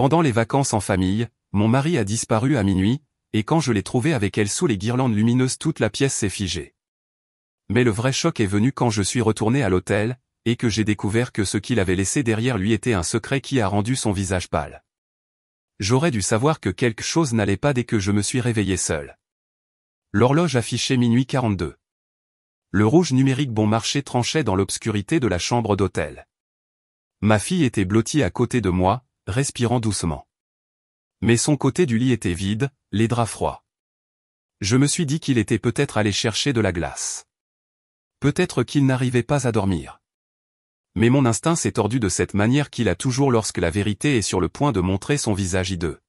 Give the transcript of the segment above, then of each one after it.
Pendant les vacances en famille, mon mari a disparu à minuit, et quand je l'ai trouvé avec elle sous les guirlandes lumineuses, toute la pièce s'est figée. Mais le vrai choc est venu quand je suis retourné à l'hôtel, et que j'ai découvert que ce qu'il avait laissé derrière lui était un secret qui a rendu son visage pâle. J'aurais dû savoir que quelque chose n'allait pas dès que je me suis réveillé seul. L'horloge affichait minuit 42. Le rouge numérique bon marché tranchait dans l'obscurité de la chambre d'hôtel. Ma fille était blottie à côté de moi, respirant doucement. Mais son côté du lit était vide, les draps froids. Je me suis dit qu'il était peut-être allé chercher de la glace. Peut-être qu'il n'arrivait pas à dormir. Mais mon instinct s'est tordu de cette manière qu'il a toujours lorsque la vérité est sur le point de montrer son visage hideux.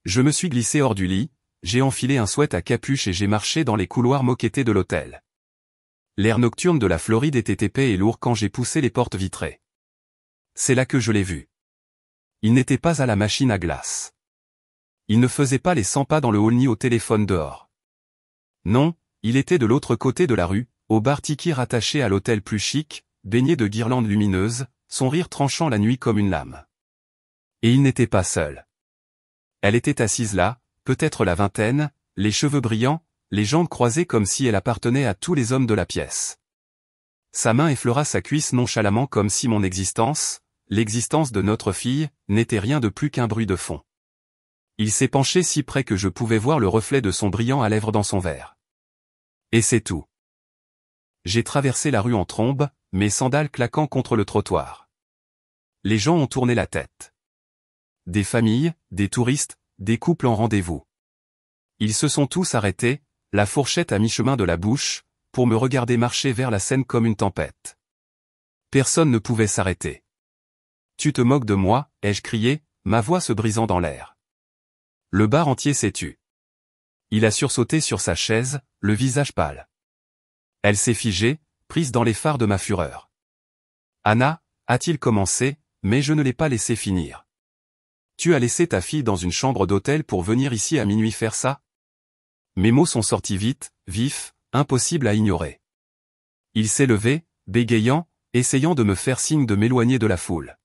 Je me suis glissé hors du lit, j'ai enfilé un sweat à capuche et j'ai marché dans les couloirs moquettés de l'hôtel. L'air nocturne de la Floride était épais et lourd quand j'ai poussé les portes vitrées. C'est là que je l'ai vu. Il n'était pas à la machine à glace. Il ne faisait pas les 100 pas dans le hall ni au téléphone dehors. Non, il était de l'autre côté de la rue, au bar Tiki rattaché à l'hôtel plus chic, baigné de guirlandes lumineuses, son rire tranchant la nuit comme une lame. Et il n'était pas seul. Elle était assise là, peut-être la vingtaine, les cheveux brillants, les jambes croisées comme si elle appartenait à tous les hommes de la pièce. Sa main effleura sa cuisse nonchalamment comme si mon existence, l'existence de notre fille, n'était rien de plus qu'un bruit de fond. Il s'est penché si près que je pouvais voir le reflet de son brillant à lèvres dans son verre. Et c'est tout. J'ai traversé la rue en trombe, mes sandales claquant contre le trottoir. Les gens ont tourné la tête. Des familles, des touristes, des couples en rendez-vous. Ils se sont tous arrêtés, la fourchette à mi-chemin de la bouche, pour me regarder marcher vers la scène comme une tempête. Personne ne pouvait s'arrêter. « Tu te moques de moi » ai-je crié, ma voix se brisant dans l'air. Le bar entier s'est tu. Il a sursauté sur sa chaise, le visage pâle. Elle s'est figée, prise dans les phares de ma fureur. « Anna » a-t-il commencé, mais je ne l'ai pas laissé finir. « Tu as laissé ta fille dans une chambre d'hôtel pour venir ici à minuit faire ça ?» Mes mots sont sortis vite, vifs, impossibles à ignorer. Il s'est levé, bégayant, essayant de me faire signe de m'éloigner de la foule.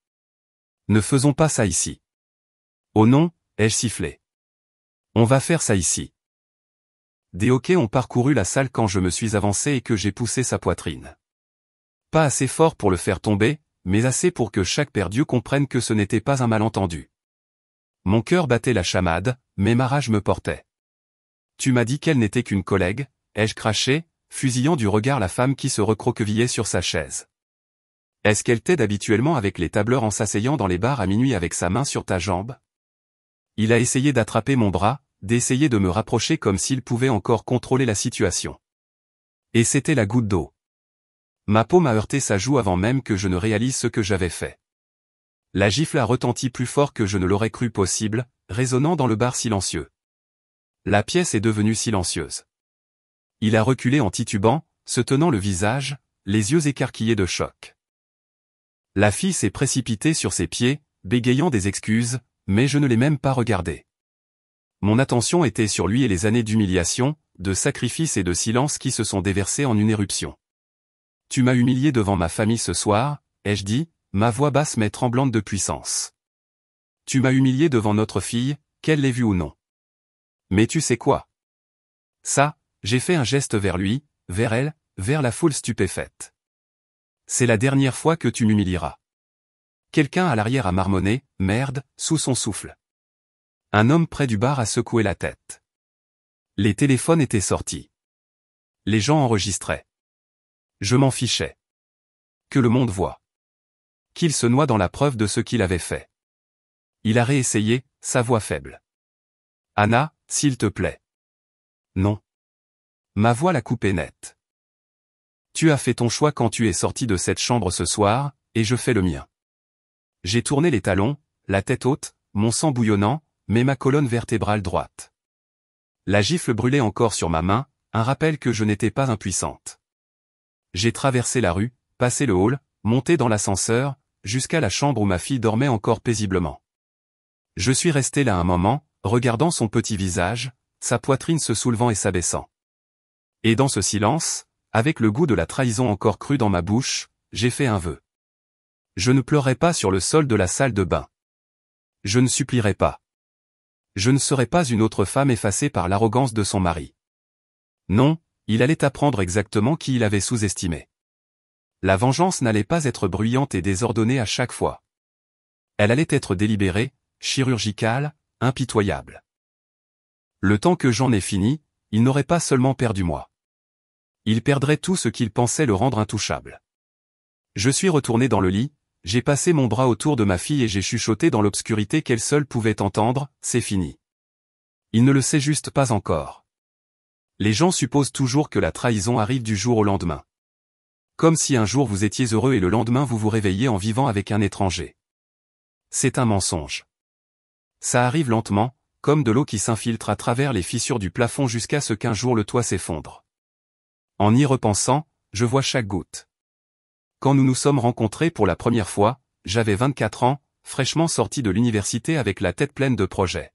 Ne faisons pas ça ici. Oh non, ai-je sifflé. On va faire ça ici. Des hoquets ont parcouru la salle quand je me suis avancé et que j'ai poussé sa poitrine. Pas assez fort pour le faire tomber, mais assez pour que chaque paire d'yeux comprenne que ce n'était pas un malentendu. Mon cœur battait la chamade, mais ma rage me portait. Tu m'as dit qu'elle n'était qu'une collègue, ai-je craché, fusillant du regard la femme qui se recroquevillait sur sa chaise. Est-ce qu'elle t'aide habituellement avec les tableurs en s'asseyant dans les bars à minuit avec sa main sur ta jambe? Il a essayé d'attraper mon bras, d'essayer de me rapprocher comme s'il pouvait encore contrôler la situation. Et c'était la goutte d'eau. Ma paume a heurté sa joue avant même que je ne réalise ce que j'avais fait. La gifle a retenti plus fort que je ne l'aurais cru possible, résonnant dans le bar silencieux. La pièce est devenue silencieuse. Il a reculé en titubant, se tenant le visage, les yeux écarquillés de choc. La fille s'est précipitée sur ses pieds, bégayant des excuses, mais je ne l'ai même pas regardé. Mon attention était sur lui et les années d'humiliation, de sacrifice et de silence qui se sont déversées en une éruption. « Tu m'as humilié devant ma famille ce soir » ai-je dit, ma voix basse mais tremblante de puissance. « Tu m'as humilié devant notre fille, qu'elle l'ait vue ou non. Mais tu sais quoi? Ça, j'ai fait un geste vers lui, vers elle, vers la foule stupéfaite. C'est la dernière fois que tu m'humilieras. » Quelqu'un à l'arrière a marmonné, « Merde » sous son souffle. Un homme près du bar a secoué la tête. Les téléphones étaient sortis. Les gens enregistraient. Je m'en fichais. Que le monde voie. Qu'il se noie dans la preuve de ce qu'il avait fait. Il a réessayé, sa voix faible. « Anna, s'il te plaît. » Non. Ma voix l'a coupé net. Tu as fait ton choix quand tu es sorti de cette chambre ce soir, et je fais le mien. J'ai tourné les talons, la tête haute, mon sang bouillonnant, mais ma colonne vertébrale droite. La gifle brûlait encore sur ma main, un rappel que je n'étais pas impuissante. J'ai traversé la rue, passé le hall, monté dans l'ascenseur, jusqu'à la chambre où ma fille dormait encore paisiblement. Je suis resté là un moment, regardant son petit visage, sa poitrine se soulevant et s'abaissant. Et dans ce silence, avec le goût de la trahison encore cru dans ma bouche, j'ai fait un vœu. Je ne pleurais pas sur le sol de la salle de bain. Je ne supplierai pas. Je ne serai pas une autre femme effacée par l'arrogance de son mari. Non, il allait apprendre exactement qui il avait sous-estimé. La vengeance n'allait pas être bruyante et désordonnée à chaque fois. Elle allait être délibérée, chirurgicale, impitoyable. Le temps que j'en ai fini, il n'aurait pas seulement perdu moi. Il perdrait tout ce qu'il pensait le rendre intouchable. Je suis retourné dans le lit, j'ai passé mon bras autour de ma fille et j'ai chuchoté dans l'obscurité qu'elle seule pouvait entendre, c'est fini. Il ne le sait juste pas encore. Les gens supposent toujours que la trahison arrive du jour au lendemain. Comme si un jour vous étiez heureux et le lendemain vous vous réveilliez en vivant avec un étranger. C'est un mensonge. Ça arrive lentement, comme de l'eau qui s'infiltre à travers les fissures du plafond jusqu'à ce qu'un jour le toit s'effondre. En y repensant, je vois chaque goutte. Quand nous nous sommes rencontrés pour la première fois, j'avais 24 ans, fraîchement sorti de l'université avec la tête pleine de projets.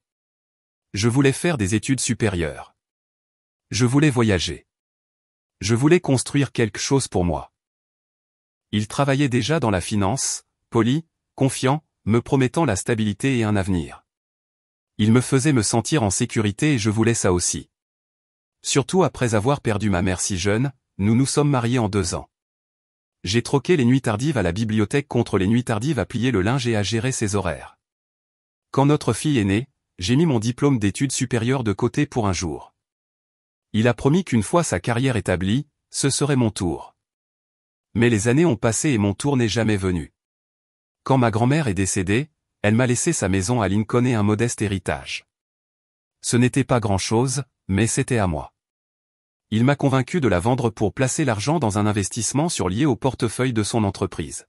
Je voulais faire des études supérieures. Je voulais voyager. Je voulais construire quelque chose pour moi. Il travaillait déjà dans la finance, poli, confiant, me promettant la stabilité et un avenir. Il me faisait me sentir en sécurité et je voulais ça aussi. Surtout après avoir perdu ma mère si jeune, nous nous sommes mariés en 2 ans. J'ai troqué les nuits tardives à la bibliothèque contre les nuits tardives à plier le linge et à gérer ses horaires. Quand notre fille est née, j'ai mis mon diplôme d'études supérieures de côté pour un jour. Il a promis qu'une fois sa carrière établie, ce serait mon tour. Mais les années ont passé et mon tour n'est jamais venu. Quand ma grand-mère est décédée, elle m'a laissé sa maison à Lincoln et un modeste héritage. Ce n'était pas grand-chose, mais c'était à moi. Il m'a convaincu de la vendre pour placer l'argent dans un investissement lié au portefeuille de son entreprise.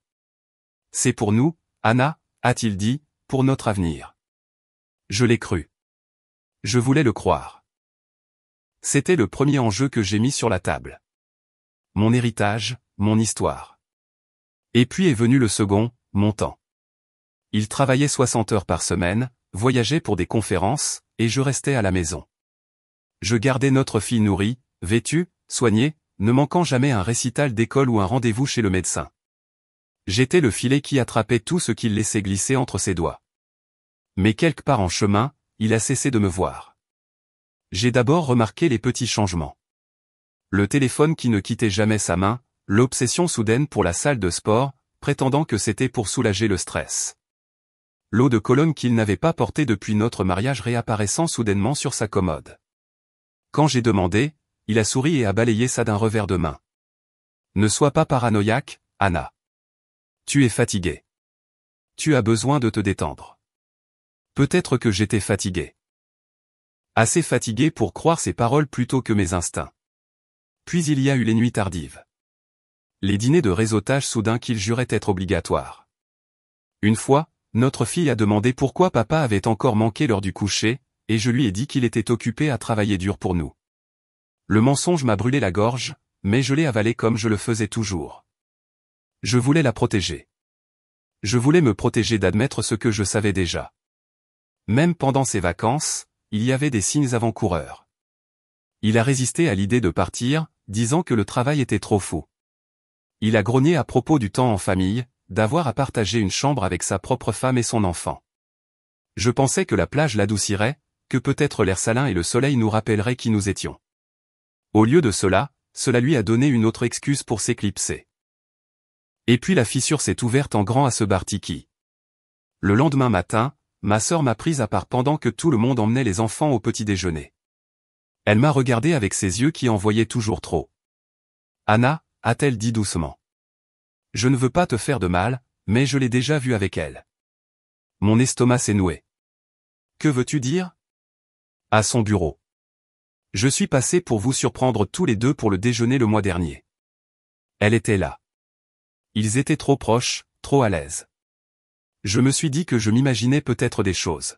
C'est pour nous, Anna, a-t-il dit, pour notre avenir. Je l'ai cru. Je voulais le croire. C'était le premier enjeu que j'ai mis sur la table. Mon héritage, mon histoire. Et puis est venu le second, mon temps. Il travaillait 60 heures par semaine, voyageait pour des conférences, et je restais à la maison. Je gardais notre fille nourrie, vêtue, soignée, ne manquant jamais un récital d'école ou un rendez-vous chez le médecin. J'étais le filet qui attrapait tout ce qu'il laissait glisser entre ses doigts. Mais quelque part en chemin, il a cessé de me voir. J'ai d'abord remarqué les petits changements. Le téléphone qui ne quittait jamais sa main, l'obsession soudaine pour la salle de sport, prétendant que c'était pour soulager le stress. L'eau de Cologne qu'il n'avait pas portée depuis notre mariage réapparaissant soudainement sur sa commode. Quand j'ai demandé, il a souri et a balayé ça d'un revers de main. Ne sois pas paranoïaque, Anna. Tu es fatiguée. Tu as besoin de te détendre. Peut-être que j'étais fatigué. Assez fatigué pour croire ses paroles plutôt que mes instincts. Puis il y a eu les nuits tardives. Les dîners de réseautage soudains qu'il jurait être obligatoires. Une fois, notre fille a demandé pourquoi papa avait encore manqué l'heure du coucher, et je lui ai dit qu'il était occupé à travailler dur pour nous. Le mensonge m'a brûlé la gorge, mais je l'ai avalé comme je le faisais toujours. Je voulais la protéger. Je voulais me protéger d'admettre ce que je savais déjà. Même pendant ses vacances, il y avait des signes avant-coureurs. Il a résisté à l'idée de partir, disant que le travail était trop fou. Il a grogné à propos du temps en famille, d'avoir à partager une chambre avec sa propre femme et son enfant. Je pensais que la plage l'adoucirait, que peut-être l'air salin et le soleil nous rappelleraient qui nous étions. Au lieu de cela, cela lui a donné une autre excuse pour s'éclipser. Et puis la fissure s'est ouverte en grand à ce Bartiki. Le lendemain matin, ma sœur m'a prise à part pendant que tout le monde emmenait les enfants au petit déjeuner. Elle m'a regardé avec ses yeux qui en voyaient toujours trop. Anna, a-t-elle dit doucement. Je ne veux pas te faire de mal, mais je l'ai déjà vu avec elle. Mon estomac s'est noué. Que veux-tu dire? À son bureau. Je suis passé pour vous surprendre tous les deux pour le déjeuner le mois dernier. Elle était là. Ils étaient trop proches, trop à l'aise. Je me suis dit que je m'imaginais peut-être des choses.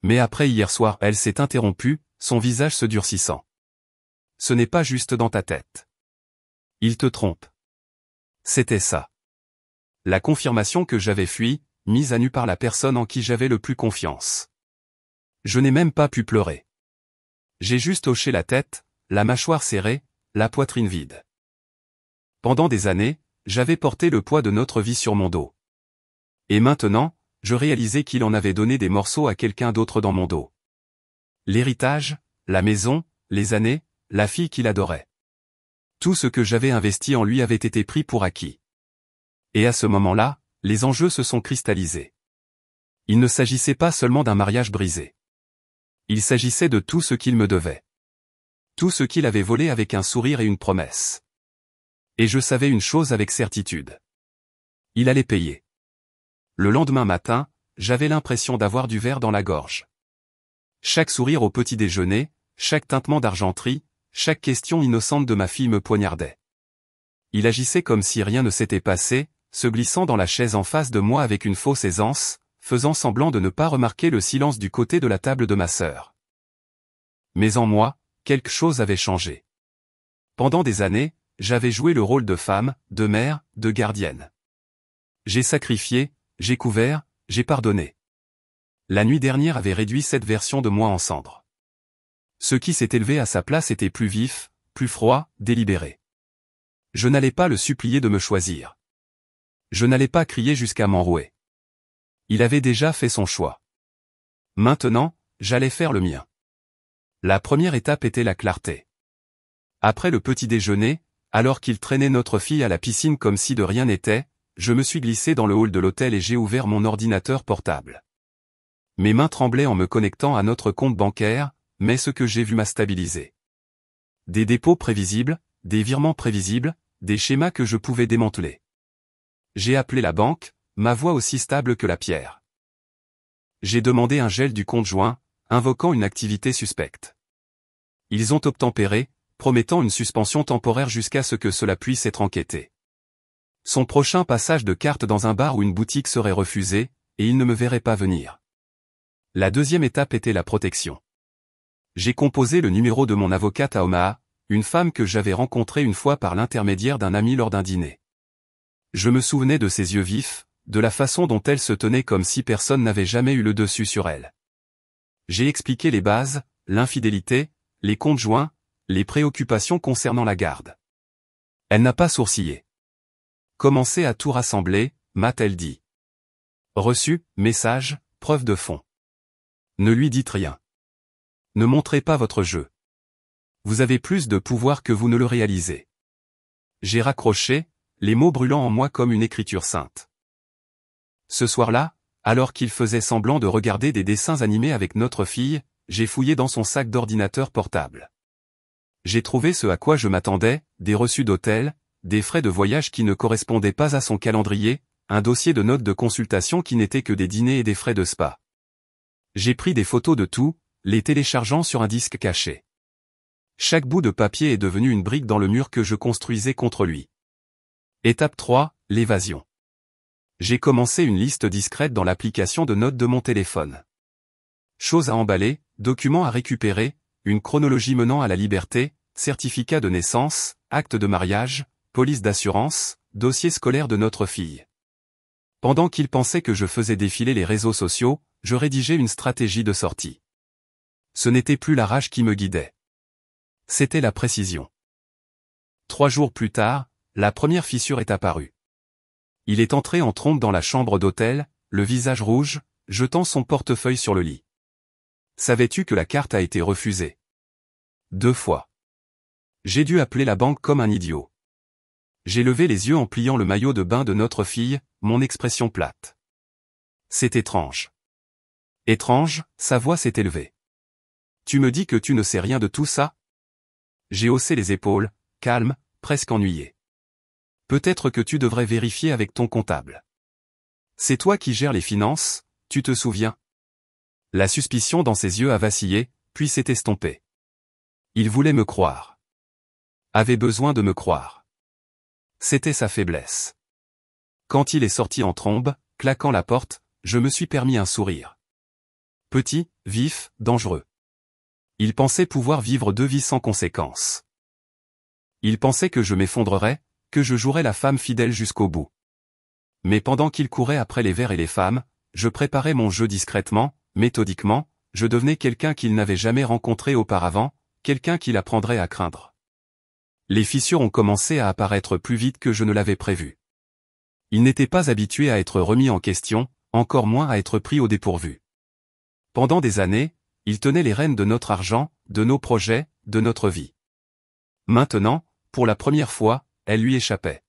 Mais après hier soir, elle s'est interrompue, son visage se durcissant. Ce n'est pas juste dans ta tête. Il te trompe. C'était ça. La confirmation que j'avais fui, mise à nu par la personne en qui j'avais le plus confiance. Je n'ai même pas pu pleurer. J'ai juste hoché la tête, la mâchoire serrée, la poitrine vide. Pendant des années, j'avais porté le poids de notre vie sur mon dos. Et maintenant, je réalisai qu'il en avait donné des morceaux à quelqu'un d'autre dans mon dos. L'héritage, la maison, les années, la fille qu'il adorait. Tout ce que j'avais investi en lui avait été pris pour acquis. Et à ce moment-là, les enjeux se sont cristallisés. Il ne s'agissait pas seulement d'un mariage brisé. Il s'agissait de tout ce qu'il me devait. Tout ce qu'il avait volé avec un sourire et une promesse. Et je savais une chose avec certitude. Il allait payer. Le lendemain matin, j'avais l'impression d'avoir du verre dans la gorge. Chaque sourire au petit déjeuner, chaque tintement d'argenterie, chaque question innocente de ma fille me poignardait. Il agissait comme si rien ne s'était passé, se glissant dans la chaise en face de moi avec une fausse aisance, faisant semblant de ne pas remarquer le silence du côté de la table de ma sœur. Mais en moi, quelque chose avait changé. Pendant des années, j'avais joué le rôle de femme, de mère, de gardienne. J'ai sacrifié, j'ai couvert, j'ai pardonné. La nuit dernière avait réduit cette version de moi en cendres. Ce qui s'est élevé à sa place était plus vif, plus froid, délibéré. Je n'allais pas le supplier de me choisir. Je n'allais pas crier jusqu'à m'enrouer. Il avait déjà fait son choix. Maintenant, j'allais faire le mien. La première étape était la clarté. Après le petit déjeuner, alors qu'il traînait notre fille à la piscine comme si de rien n'était, je me suis glissé dans le hall de l'hôtel et j'ai ouvert mon ordinateur portable. Mes mains tremblaient en me connectant à notre compte bancaire, mais ce que j'ai vu m'a stabilisé. Des dépôts prévisibles, des virements prévisibles, des schémas que je pouvais démanteler. J'ai appelé la banque, ma voix aussi stable que la pierre. J'ai demandé un gel du compte joint, invoquant une activité suspecte. Ils ont obtempéré, promettant une suspension temporaire jusqu'à ce que cela puisse être enquêté. Son prochain passage de carte dans un bar ou une boutique serait refusé, et il ne me verrait pas venir. La deuxième étape était la protection. J'ai composé le numéro de mon avocate à Omaha, une femme que j'avais rencontrée une fois par l'intermédiaire d'un ami lors d'un dîner. Je me souvenais de ses yeux vifs, de la façon dont elle se tenait comme si personne n'avait jamais eu le dessus sur elle. J'ai expliqué les bases, l'infidélité, les comptes joints, les préoccupations concernant la garde. Elle n'a pas sourcillé. Commencez à tout rassembler, m'a-t-elle dit. Reçu, message, preuve de fond. Ne lui dites rien. Ne montrez pas votre jeu. Vous avez plus de pouvoir que vous ne le réalisez. J'ai raccroché, les mots brûlant en moi comme une écriture sainte. Ce soir-là, alors qu'il faisait semblant de regarder des dessins animés avec notre fille, j'ai fouillé dans son sac d'ordinateur portable. J'ai trouvé ce à quoi je m'attendais, des reçus d'hôtel, des frais de voyage qui ne correspondaient pas à son calendrier, un dossier de notes de consultation qui n'était que des dîners et des frais de spa. J'ai pris des photos de tout, les téléchargeant sur un disque caché. Chaque bout de papier est devenu une brique dans le mur que je construisais contre lui. Étape 3, l'évasion. J'ai commencé une liste discrète dans l'application de notes de mon téléphone. Choses à emballer, documents à récupérer, une chronologie menant à la liberté, certificat de naissance, acte de mariage, police d'assurance, dossier scolaire de notre fille. Pendant qu'il pensait que je faisais défiler les réseaux sociaux, je rédigeais une stratégie de sortie. Ce n'était plus la rage qui me guidait. C'était la précision. 3 jours plus tard, la première fissure est apparue. Il est entré en trombe dans la chambre d'hôtel, le visage rouge, jetant son portefeuille sur le lit. Savais-tu que la carte a été refusée? 2 fois. J'ai dû appeler la banque comme un idiot. J'ai levé les yeux en pliant le maillot de bain de notre fille, mon expression plate. C'est étrange. Étrange, sa voix s'est élevée. Tu me dis que tu ne sais rien de tout ça? J'ai haussé les épaules, calme, presque ennuyé. Peut-être que tu devrais vérifier avec ton comptable. C'est toi qui gères les finances, tu te souviens? La suspicion dans ses yeux a vacillé, puis s'est estompée. Il voulait me croire. Avait besoin de me croire. C'était sa faiblesse. Quand il est sorti en trombe, claquant la porte, je me suis permis un sourire. Petit, vif, dangereux. Il pensait pouvoir vivre 2 vies sans conséquences. Il pensait que je m'effondrerais, que je jouerais la femme fidèle jusqu'au bout. Mais pendant qu'il courait après les vers et les femmes, je préparais mon jeu discrètement, méthodiquement, je devenais quelqu'un qu'il n'avait jamais rencontré auparavant, quelqu'un qu'il apprendrait à craindre. Les fissures ont commencé à apparaître plus vite que je ne l'avais prévu. Il n'était pas habitué à être remis en question, encore moins à être pris au dépourvu. Pendant des années, il tenait les rênes de notre argent, de nos projets, de notre vie. Maintenant, pour la première fois, elle lui échappait.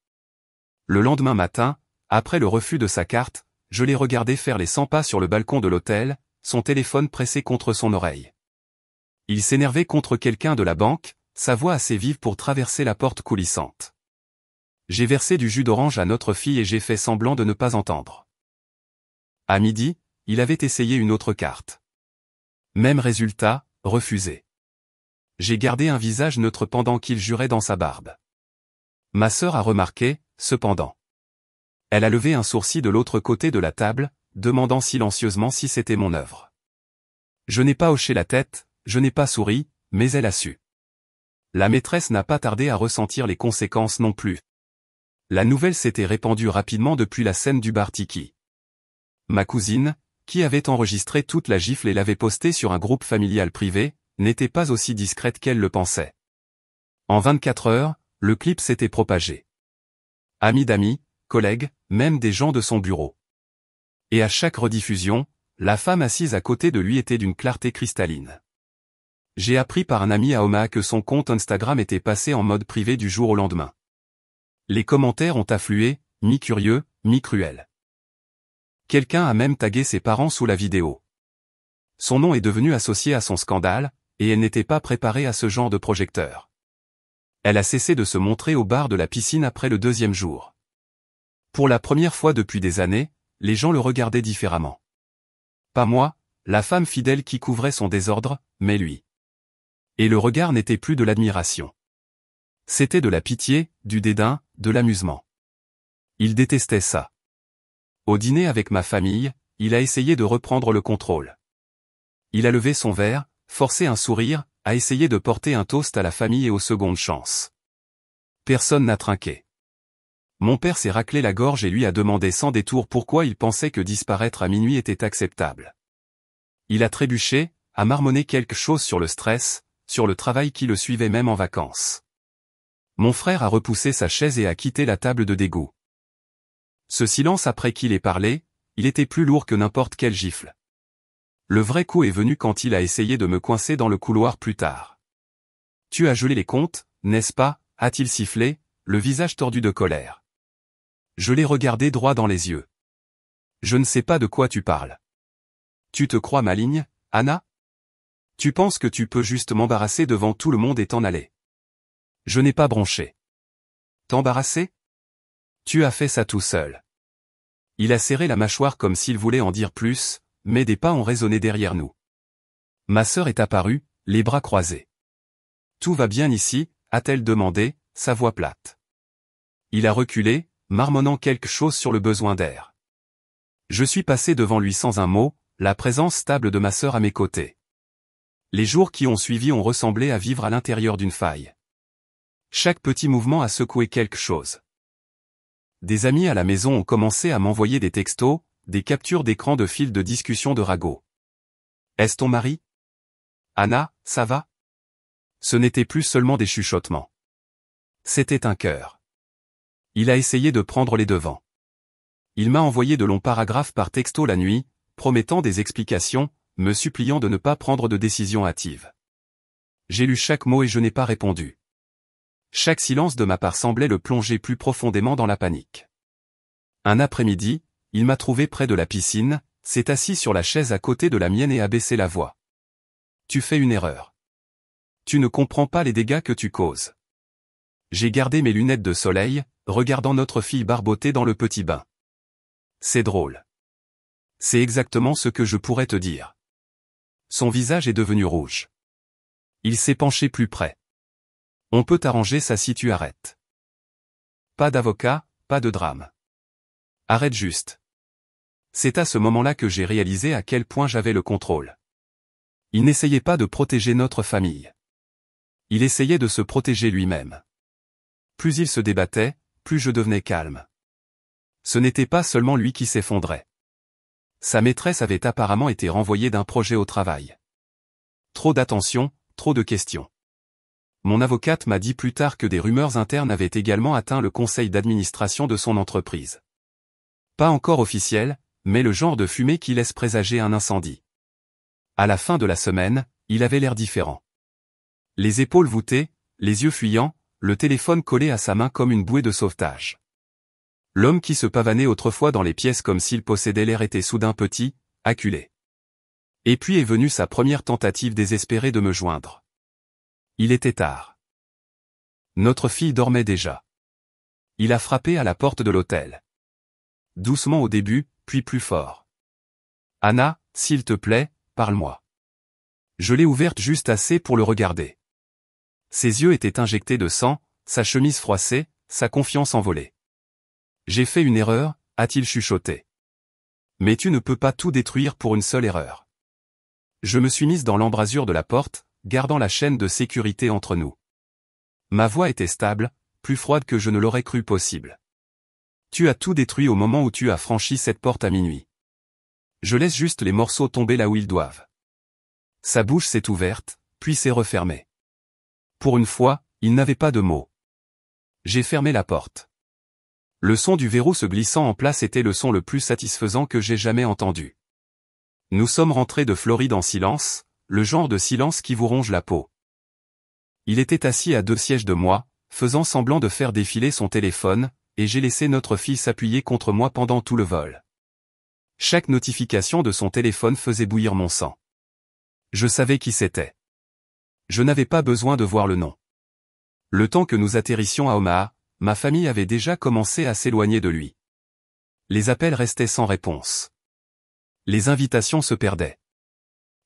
Le lendemain matin, après le refus de sa carte, je l'ai regardé faire les 100 pas sur le balcon de l'hôtel, son téléphone pressé contre son oreille. Il s'énervait contre quelqu'un de la banque, sa voix assez vive pour traverser la porte coulissante. J'ai versé du jus d'orange à notre fille et j'ai fait semblant de ne pas entendre. À midi, il avait essayé une autre carte. Même résultat, refusé. J'ai gardé un visage neutre pendant qu'il jurait dans sa barbe. Ma sœur a remarqué, cependant. Elle a levé un sourcil de l'autre côté de la table, demandant silencieusement si c'était mon œuvre. Je n'ai pas hoché la tête, je n'ai pas souri, mais elle a su. La maîtresse n'a pas tardé à ressentir les conséquences non plus. La nouvelle s'était répandue rapidement depuis la scène du bar Tiki. Ma cousine, qui avait enregistré toute la gifle et l'avait postée sur un groupe familial privé, n'était pas aussi discrète qu'elle le pensait. En 24 heures, le clip s'était propagé. Amis d'amis, collègues, même des gens de son bureau. Et à chaque rediffusion, la femme assise à côté de lui était d'une clarté cristalline. J'ai appris par un ami à Omaha que son compte Instagram était passé en mode privé du jour au lendemain. Les commentaires ont afflué, mi-curieux, mi-cruels. Quelqu'un a même tagué ses parents sous la vidéo. Son nom est devenu associé à son scandale, et elle n'était pas préparée à ce genre de projecteur. Elle a cessé de se montrer au bar de la piscine après le 2e jour. Pour la première fois depuis des années, les gens le regardaient différemment. Pas moi, la femme fidèle qui couvrait son désordre, mais lui. Et le regard n'était plus de l'admiration. C'était de la pitié, du dédain, de l'amusement. Il détestait ça. Au dîner avec ma famille, il a essayé de reprendre le contrôle. Il a levé son verre, forcé un sourire, a essayé de porter un toast à la famille et aux secondes chances. Personne n'a trinqué. Mon père s'est raclé la gorge et lui a demandé sans détour pourquoi il pensait que disparaître à minuit était acceptable. Il a trébuché, a marmonné quelque chose sur le stress, sur le travail qui le suivait même en vacances. Mon frère a repoussé sa chaise et a quitté la table de dégoût. Ce silence après qu'il ait parlé, il était plus lourd que n'importe quelle gifle. Le vrai coup est venu quand il a essayé de me coincer dans le couloir plus tard. « Tu as gelé les comptes, n'est-ce pas ?» a-t-il sifflé, le visage tordu de colère. Je l'ai regardé droit dans les yeux. « Je ne sais pas de quoi tu parles. Tu te crois maligne, Anna ? Tu penses que tu peux juste m'embarrasser devant tout le monde et t'en aller. Je n'ai pas bronché. T'embarrasser ? Tu as fait ça tout seul. » Il a serré la mâchoire comme s'il voulait en dire plus, mais des pas ont résonné derrière nous. Ma sœur est apparue, les bras croisés. « Tout va bien ici ?» a-t-elle demandé, sa voix plate. Il a reculé, marmonnant quelque chose sur le besoin d'air. Je suis passé devant lui sans un mot, la présence stable de ma sœur à mes côtés. Les jours qui ont suivi ont ressemblé à vivre à l'intérieur d'une faille. Chaque petit mouvement a secoué quelque chose. Des amis à la maison ont commencé à m'envoyer des textos, des captures d'écran de fils de discussion de ragot. « Est-ce ton mari ? Anna, ça va ?» Ce n'était plus seulement des chuchotements. C'était un cœur. Il a essayé de prendre les devants. Il m'a envoyé de longs paragraphes par texto la nuit, promettant des explications, me suppliant de ne pas prendre de décision hâtive. J'ai lu chaque mot et je n'ai pas répondu. Chaque silence de ma part semblait le plonger plus profondément dans la panique. Un après-midi, il m'a trouvé près de la piscine, s'est assis sur la chaise à côté de la mienne et a baissé la voix. « Tu fais une erreur. Tu ne comprends pas les dégâts que tu causes. » J'ai gardé mes lunettes de soleil, regardant notre fille barboter dans le petit bain. C'est drôle. C'est exactement ce que je pourrais te dire. Son visage est devenu rouge. Il s'est penché plus près. On peut arranger ça si tu arrêtes. Pas d'avocat, pas de drame. Arrête juste. C'est à ce moment-là que j'ai réalisé à quel point j'avais le contrôle. Il n'essayait pas de protéger notre famille. Il essayait de se protéger lui-même. Plus il se débattait, plus je devenais calme. Ce n'était pas seulement lui qui s'effondrait. Sa maîtresse avait apparemment été renvoyée d'un projet au travail. Trop d'attention, trop de questions. Mon avocate m'a dit plus tard que des rumeurs internes avaient également atteint le conseil d'administration de son entreprise. Pas encore officiel, mais le genre de fumée qui laisse présager un incendie. À la fin de la semaine, il avait l'air différent. Les épaules voûtées, les yeux fuyants, le téléphone collé à sa main comme une bouée de sauvetage. L'homme qui se pavanait autrefois dans les pièces comme s'il possédait l'air était soudain petit, acculé. Et puis est venue sa première tentative désespérée de me joindre. Il était tard. Notre fille dormait déjà. Il a frappé à la porte de l'hôtel. Doucement au début, puis plus fort. « Anna, s'il te plaît, parle-moi. » Je l'ai ouverte juste assez pour le regarder. Ses yeux étaient injectés de sang, sa chemise froissée, sa confiance envolée. « J'ai fait une erreur, a-t-il chuchoté. Mais tu ne peux pas tout détruire pour une seule erreur. » Je me suis mise dans l'embrasure de la porte, gardant la chaîne de sécurité entre nous. Ma voix était stable, plus froide que je ne l'aurais cru possible. Tu as tout détruit au moment où tu as franchi cette porte à minuit. Je laisse juste les morceaux tomber là où ils doivent. Sa bouche s'est ouverte, puis s'est refermée. Pour une fois, il n'avait pas de mots. J'ai fermé la porte. Le son du verrou se glissant en place était le son le plus satisfaisant que j'ai jamais entendu. Nous sommes rentrés de Floride en silence, le genre de silence qui vous ronge la peau. Il était assis à 2 sièges de moi, faisant semblant de faire défiler son téléphone, et j'ai laissé notre fille s'appuyer contre moi pendant tout le vol. Chaque notification de son téléphone faisait bouillir mon sang. Je savais qui c'était. Je n'avais pas besoin de voir le nom. Le temps que nous atterrissions à Omaha, ma famille avait déjà commencé à s'éloigner de lui. Les appels restaient sans réponse. Les invitations se perdaient.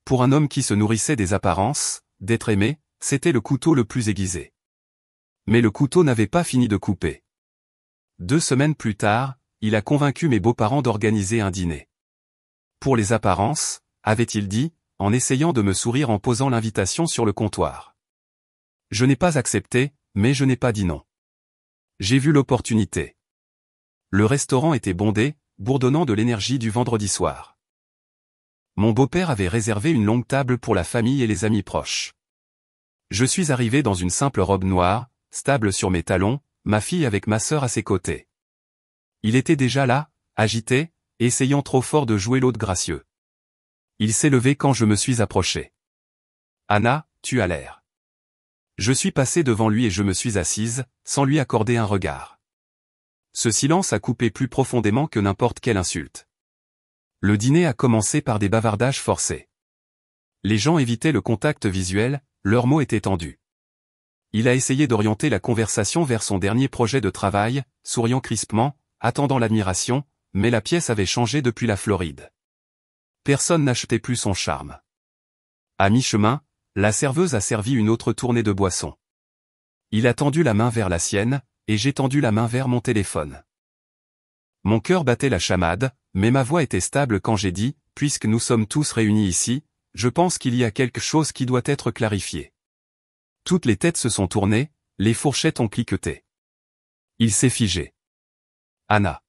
Pour un homme qui se nourrissait des apparences, d'être aimé, c'était le couteau le plus aiguisé. Mais le couteau n'avait pas fini de couper. 2 semaines plus tard, il a convaincu mes beaux-parents d'organiser un dîner. Pour les apparences, avait-il dit, en essayant de me sourire en posant l'invitation sur le comptoir. Je n'ai pas accepté, mais je n'ai pas dit non. J'ai vu l'opportunité. Le restaurant était bondé, bourdonnant de l'énergie du vendredi soir. Mon beau-père avait réservé une longue table pour la famille et les amis proches. Je suis arrivé dans une simple robe noire, stable sur mes talons, ma fille avec ma sœur à ses côtés. Il était déjà là, agité, essayant trop fort de jouer l'autre gracieux. Il s'est levé quand je me suis approché. « Anna, tu as l'air. » Je suis passé devant lui et je me suis assise, sans lui accorder un regard. Ce silence a coupé plus profondément que n'importe quelle insulte. Le dîner a commencé par des bavardages forcés. Les gens évitaient le contact visuel, leurs mots étaient tendus. Il a essayé d'orienter la conversation vers son dernier projet de travail, souriant crispement, attendant l'admiration, mais la pièce avait changé depuis la Floride. Personne n'achetait plus son charme. À mi-chemin, la serveuse a servi une autre tournée de boissons. Il a tendu la main vers la sienne, et j'ai tendu la main vers mon téléphone. Mon cœur battait la chamade, mais ma voix était stable quand j'ai dit, puisque nous sommes tous réunis ici, je pense qu'il y a quelque chose qui doit être clarifié. Toutes les têtes se sont tournées, les fourchettes ont cliqueté. Il s'est figé. Anna.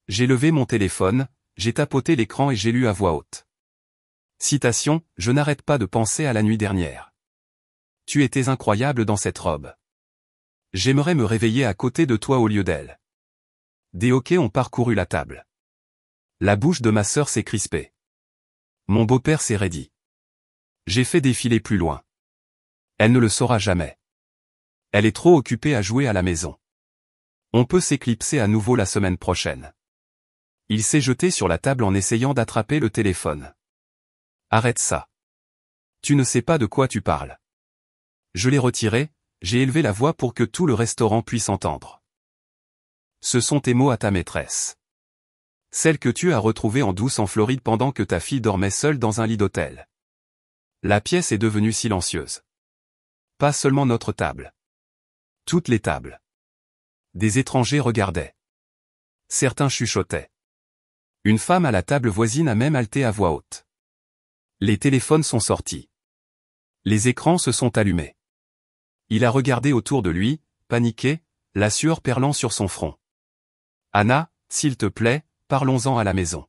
J'ai levé mon téléphone, j'ai tapoté l'écran et j'ai lu à voix haute. Citation, je n'arrête pas de penser à la nuit dernière. Tu étais incroyable dans cette robe. J'aimerais me réveiller à côté de toi au lieu d'elle. Des hoquets ont parcouru la table. La bouche de ma sœur s'est crispée. Mon beau-père s'est raidi. J'ai fait défiler plus loin. Elle ne le saura jamais. Elle est trop occupée à jouer à la maison. On peut s'éclipser à nouveau la semaine prochaine. Il s'est jeté sur la table en essayant d'attraper le téléphone. Arrête ça. Tu ne sais pas de quoi tu parles. Je l'ai retiré, j'ai élevé la voix pour que tout le restaurant puisse entendre. Ce sont tes mots à ta maîtresse. Celle que tu as retrouvée en douce en Floride pendant que ta fille dormait seule dans un lit d'hôtel. La pièce est devenue silencieuse. Pas seulement notre table. Toutes les tables. Des étrangers regardaient. Certains chuchotaient. Une femme à la table voisine a même halté à voix haute. Les téléphones sont sortis. Les écrans se sont allumés. Il a regardé autour de lui, paniqué, la sueur perlant sur son front. « Anna, s'il te plaît, parlons-en à la maison. »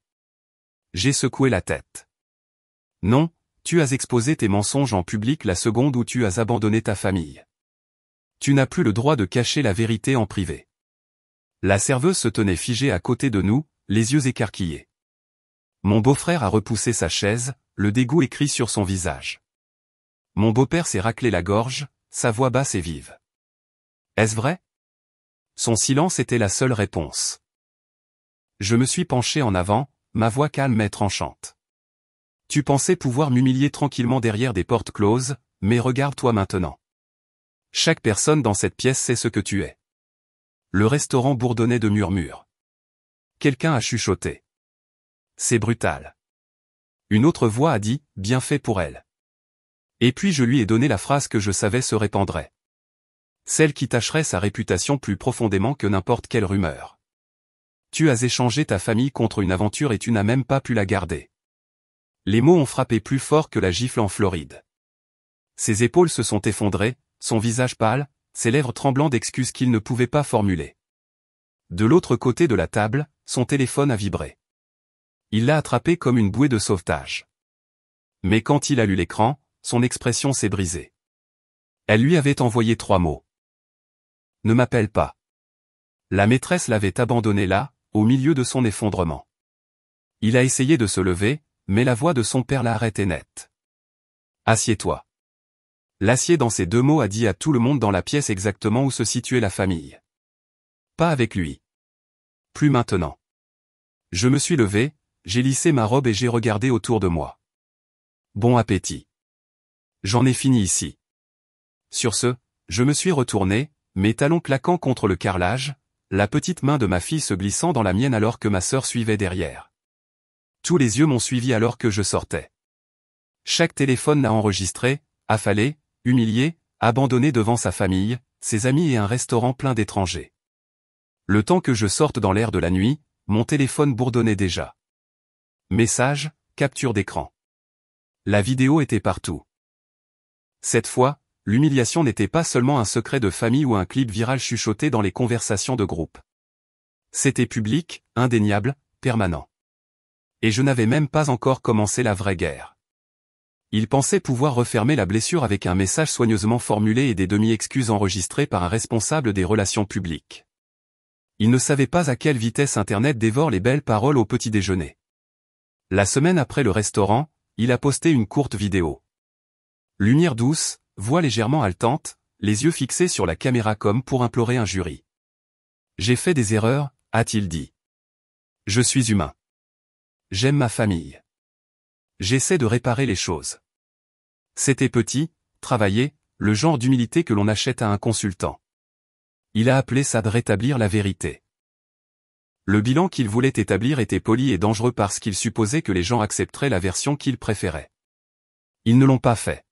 J'ai secoué la tête. « Non, tu as exposé tes mensonges en public la seconde où tu as abandonné ta famille. Tu n'as plus le droit de cacher la vérité en privé. » La serveuse se tenait figée à côté de nous, les yeux écarquillés. Mon beau-frère a repoussé sa chaise, le dégoût écrit sur son visage. Mon beau-père s'est raclé la gorge, sa voix basse et vive. Est-ce vrai? Son silence était la seule réponse. Je me suis penché en avant, ma voix calme et tranchante. Tu pensais pouvoir m'humilier tranquillement derrière des portes closes, mais regarde-toi maintenant. Chaque personne dans cette pièce sait ce que tu es. Le restaurant bourdonnait de murmures. Quelqu'un a chuchoté. C'est brutal. Une autre voix a dit, bien fait pour elle. Et puis je lui ai donné la phrase que je savais se répandrait. Celle qui tacherait sa réputation plus profondément que n'importe quelle rumeur. Tu as échangé ta famille contre une aventure et tu n'as même pas pu la garder. Les mots ont frappé plus fort que la gifle en Floride. Ses épaules se sont effondrées, son visage pâle, ses lèvres tremblant d'excuses qu'il ne pouvait pas formuler. De l'autre côté de la table, son téléphone a vibré. Il l'a attrapé comme une bouée de sauvetage. Mais quand il a lu l'écran, son expression s'est brisée. Elle lui avait envoyé 3 mots. Ne m'appelle pas. La maîtresse l'avait abandonné là, au milieu de son effondrement. Il a essayé de se lever, mais la voix de son père l'a arrêté net. Assieds-toi. L'acier dans ces 2 mots a dit à tout le monde dans la pièce exactement où se situait la famille. Pas avec lui. Plus maintenant. Je me suis levé, j'ai lissé ma robe et j'ai regardé autour de moi. Bon appétit. J'en ai fini ici. Sur ce, je me suis retourné, mes talons claquant contre le carrelage, la petite main de ma fille se glissant dans la mienne alors que ma sœur suivait derrière. Tous les yeux m'ont suivi alors que je sortais. Chaque téléphone l'a enregistré, affalé, humilié, abandonné devant sa famille, ses amis et un restaurant plein d'étrangers. Le temps que je sorte dans l'air de la nuit, mon téléphone bourdonnait déjà. Message, capture d'écran. La vidéo était partout. Cette fois, l'humiliation n'était pas seulement un secret de famille ou un clip viral chuchoté dans les conversations de groupe. C'était public, indéniable, permanent. Et je n'avais même pas encore commencé la vraie guerre. Il pensait pouvoir refermer la blessure avec un message soigneusement formulé et des demi-excuses enregistrées par un responsable des relations publiques. Il ne savait pas à quelle vitesse Internet dévore les belles paroles au petit déjeuner. La semaine après le restaurant, il a posté une courte vidéo. Lumière douce, voix légèrement haletante, les yeux fixés sur la caméra comme pour implorer un jury. J'ai fait des erreurs, a-t-il dit. Je suis humain. J'aime ma famille. J'essaie de réparer les choses. C'était petit, travaillé, le genre d'humilité que l'on achète à un consultant. Il a appelé ça de rétablir la vérité. Le bilan qu'il voulait établir était poli et dangereux parce qu'il supposait que les gens accepteraient la version qu'ils préféraient. Ils ne l'ont pas fait.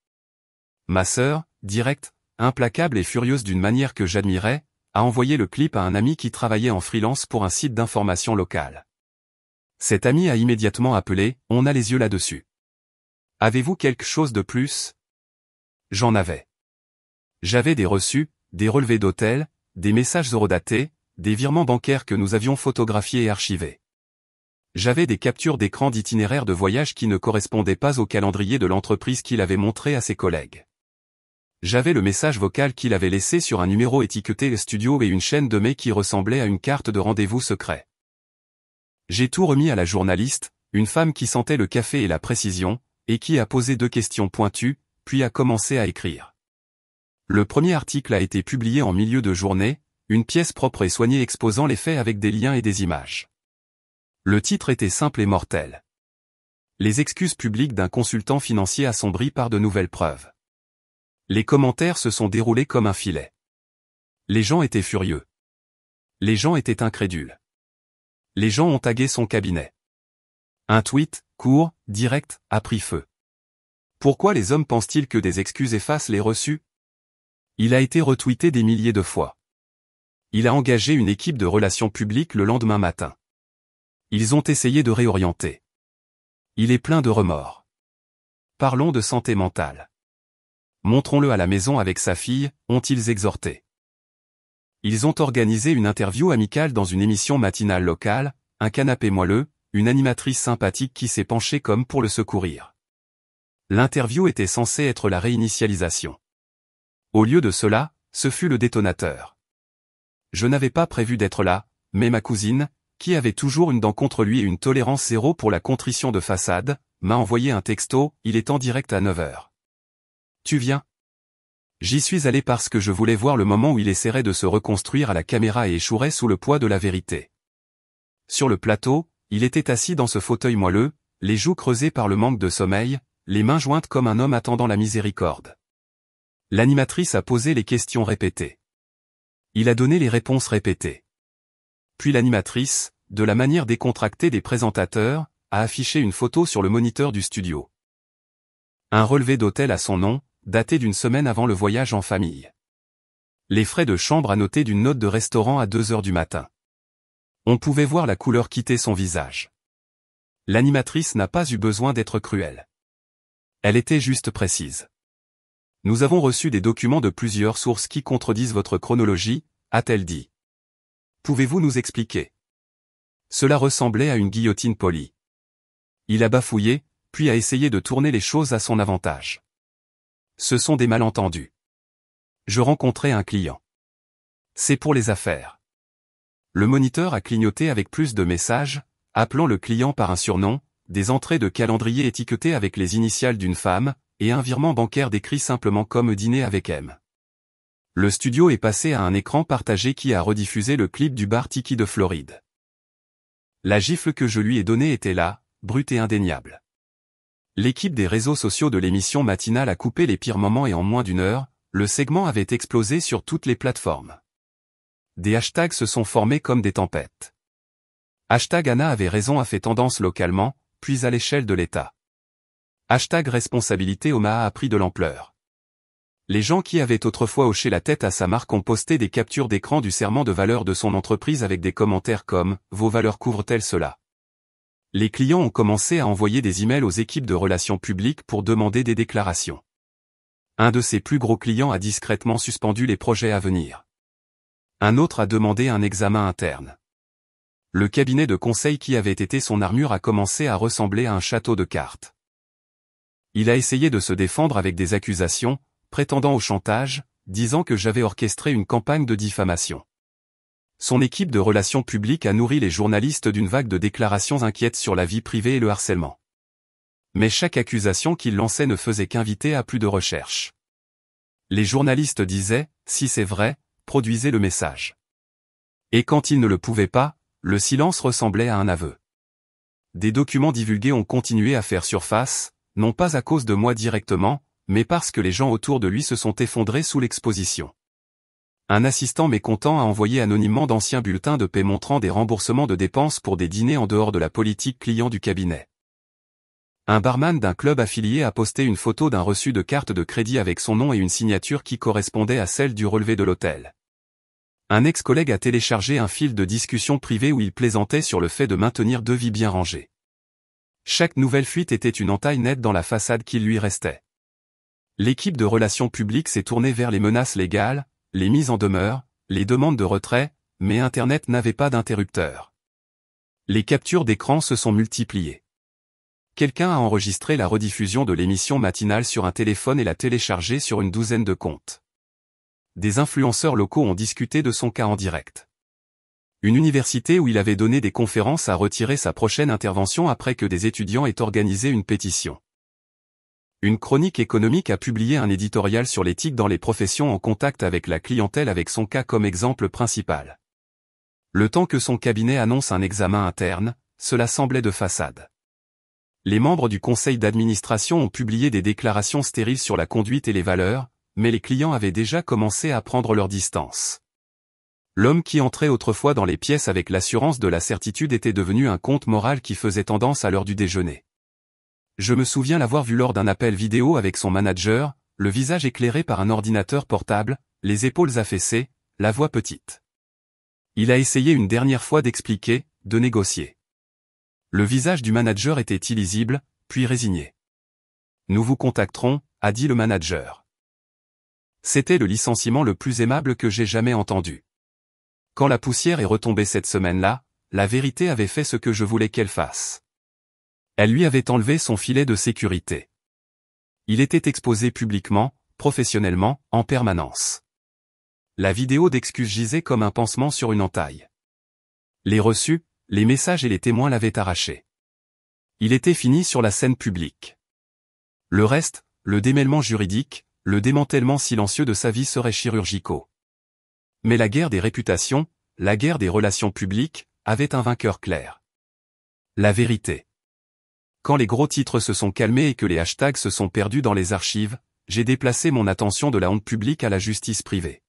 Ma sœur, directe, implacable et furieuse d'une manière que j'admirais, a envoyé le clip à un ami qui travaillait en freelance pour un site d'information local. Cet ami a immédiatement appelé, on a les yeux là-dessus. Avez-vous quelque chose de plus? J'en avais. J'avais des reçus, des relevés d'hôtel, des messages horodatés, des virements bancaires que nous avions photographiés et archivés. J'avais des captures d'écran d'itinéraires de voyage qui ne correspondaient pas au calendrier de l'entreprise qu'il avait montré à ses collègues. J'avais le message vocal qu'il avait laissé sur un numéro étiqueté studio et une chaîne de mails qui ressemblait à une carte de rendez-vous secret. J'ai tout remis à la journaliste, une femme qui sentait le café et la précision, et qui a posé 2 questions pointues, puis a commencé à écrire. Le premier article a été publié en milieu de journée, une pièce propre et soignée exposant les faits avec des liens et des images. Le titre était simple et mortel. Les excuses publiques d'un consultant financier assombri par de nouvelles preuves. Les commentaires se sont déroulés comme un filet. Les gens étaient furieux. Les gens étaient incrédules. Les gens ont tagué son cabinet. Un tweet, court, direct, a pris feu. Pourquoi les hommes pensent-ils que des excuses effacent les reçus? Il a été retweeté des milliers de fois. Il a engagé une équipe de relations publiques le lendemain matin. Ils ont essayé de réorienter. Il est plein de remords. Parlons de santé mentale. Montrons-le à la maison avec sa fille, ont-ils exhorté. Ils ont organisé une interview amicale dans une émission matinale locale, un canapé moelleux, une animatrice sympathique qui s'est penchée comme pour le secourir. L'interview était censée être la réinitialisation. Au lieu de cela, ce fut le détonateur. Je n'avais pas prévu d'être là, mais ma cousine, qui avait toujours une dent contre lui et une tolérance zéro pour la contrition de façade, m'a envoyé un texto, il est en direct à 9h. Tu viens? J'y suis allé parce que je voulais voir le moment où il essaierait de se reconstruire à la caméra et échouerait sous le poids de la vérité. Sur le plateau, il était assis dans ce fauteuil moelleux, les joues creusées par le manque de sommeil, les mains jointes comme un homme attendant la miséricorde. L'animatrice a posé les questions répétées. Il a donné les réponses répétées. Puis l'animatrice, de la manière décontractée des présentateurs, a affiché une photo sur le moniteur du studio. Un relevé d'hôtel à son nom, daté d'une semaine avant le voyage en famille. Les frais de chambre annotés d'une note de restaurant à 2h du matin. On pouvait voir la couleur quitter son visage. L'animatrice n'a pas eu besoin d'être cruelle. Elle était juste précise. Nous avons reçu des documents de plusieurs sources qui contredisent votre chronologie, a-t-elle dit. Pouvez-vous nous expliquer? Cela ressemblait à une guillotine polie. Il a bafouillé, puis a essayé de tourner les choses à son avantage. Ce sont des malentendus. Je rencontrais un client. C'est pour les affaires. Le moniteur a clignoté avec plus de messages, appelant le client par un surnom, des entrées de calendrier étiquetées avec les initiales d'une femme, et un virement bancaire décrit simplement comme dîner avec M. Le studio est passé à un écran partagé qui a rediffusé le clip du bar Tiki de Floride. La gifle que je lui ai donnée était là, brute et indéniable. L'équipe des réseaux sociaux de l'émission matinale a coupé les pires moments et en moins d'une heure, le segment avait explosé sur toutes les plateformes. Des hashtags se sont formés comme des tempêtes. Hashtag Anna avait raison a fait tendance localement, puis à l'échelle de l'État. Hashtag responsabilité Omaha a pris de l'ampleur. Les gens qui avaient autrefois hoché la tête à sa marque ont posté des captures d'écran du serment de valeur de son entreprise avec des commentaires comme « Vos valeurs couvrent-elles cela ?» Les clients ont commencé à envoyer des emails aux équipes de relations publiques pour demander des déclarations. Un de ses plus gros clients a discrètement suspendu les projets à venir. Un autre a demandé un examen interne. Le cabinet de conseil qui avait été son armure a commencé à ressembler à un château de cartes. Il a essayé de se défendre avec des accusations, prétendant au chantage, disant que j'avais orchestré une campagne de diffamation. Son équipe de relations publiques a nourri les journalistes d'une vague de déclarations inquiètes sur la vie privée et le harcèlement. Mais chaque accusation qu'il lançait ne faisait qu'inviter à plus de recherches. Les journalistes disaient, si c'est vrai, produisez le message. Et quand ils ne le pouvaient pas, le silence ressemblait à un aveu. Des documents divulgués ont continué à faire surface, non pas à cause de moi directement, mais parce que les gens autour de lui se sont effondrés sous l'exposition. Un assistant mécontent a envoyé anonymement d'anciens bulletins de paie montrant des remboursements de dépenses pour des dîners en dehors de la politique client du cabinet. Un barman d'un club affilié a posté une photo d'un reçu de carte de crédit avec son nom et une signature qui correspondait à celle du relevé de l'hôtel. Un ex-collègue a téléchargé un fil de discussion privée où il plaisantait sur le fait de maintenir 2 vies bien rangées. Chaque nouvelle fuite était une entaille nette dans la façade qui lui restait. L'équipe de relations publiques s'est tournée vers les menaces légales, les mises en demeure, les demandes de retrait, mais Internet n'avait pas d'interrupteur. Les captures d'écran se sont multipliées. Quelqu'un a enregistré la rediffusion de l'émission matinale sur un téléphone et l'a téléchargée sur une douzaine de comptes. Des influenceurs locaux ont discuté de son cas en direct. Une université où il avait donné des conférences a retiré sa prochaine intervention après que des étudiants aient organisé une pétition. Une chronique économique a publié un éditorial sur l'éthique dans les professions en contact avec la clientèle avec son cas comme exemple principal. Le temps que son cabinet annonce un examen interne, cela semblait de façade. Les membres du conseil d'administration ont publié des déclarations stériles sur la conduite et les valeurs, mais les clients avaient déjà commencé à prendre leur distance. L'homme qui entrait autrefois dans les pièces avec l'assurance de la certitude était devenu un conte moral qui faisait tendance à l'heure du déjeuner. Je me souviens l'avoir vu lors d'un appel vidéo avec son manager, le visage éclairé par un ordinateur portable, les épaules affaissées, la voix petite. Il a essayé une dernière fois d'expliquer, de négocier. Le visage du manager était illisible, puis résigné. « Nous vous contacterons », a dit le manager. C'était le licenciement le plus aimable que j'ai jamais entendu. Quand la poussière est retombée cette semaine-là, la vérité avait fait ce que je voulais qu'elle fasse. Elle lui avait enlevé son filet de sécurité. Il était exposé publiquement, professionnellement, en permanence. La vidéo d'excuses gisait comme un pansement sur une entaille. Les reçus, les messages et les témoins l'avaient arraché. Il était fini sur la scène publique. Le reste, le démêlement juridique, le démantèlement silencieux de sa vie seraient chirurgicaux. Mais la guerre des réputations, la guerre des relations publiques, avait un vainqueur clair. La vérité. Quand les gros titres se sont calmés et que les hashtags se sont perdus dans les archives, j'ai déplacé mon attention de la honte publique à la justice privée.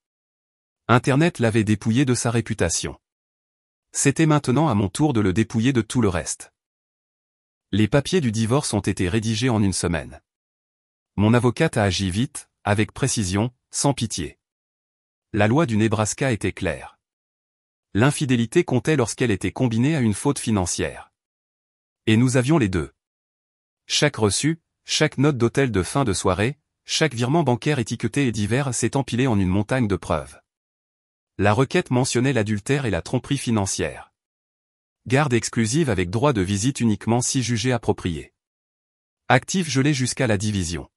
Internet l'avait dépouillé de sa réputation. C'était maintenant à mon tour de le dépouiller de tout le reste. Les papiers du divorce ont été rédigés en une semaine. Mon avocate a agi vite, avec précision, sans pitié. La loi du Nebraska était claire. L'infidélité comptait lorsqu'elle était combinée à une faute financière. Et nous avions les deux. Chaque reçu, chaque note d'hôtel de fin de soirée, chaque virement bancaire étiqueté et divers s'est empilé en une montagne de preuves. La requête mentionnait l'adultère et la tromperie financière. Garde exclusive avec droit de visite uniquement si jugé approprié. Actif gelé jusqu'à la division.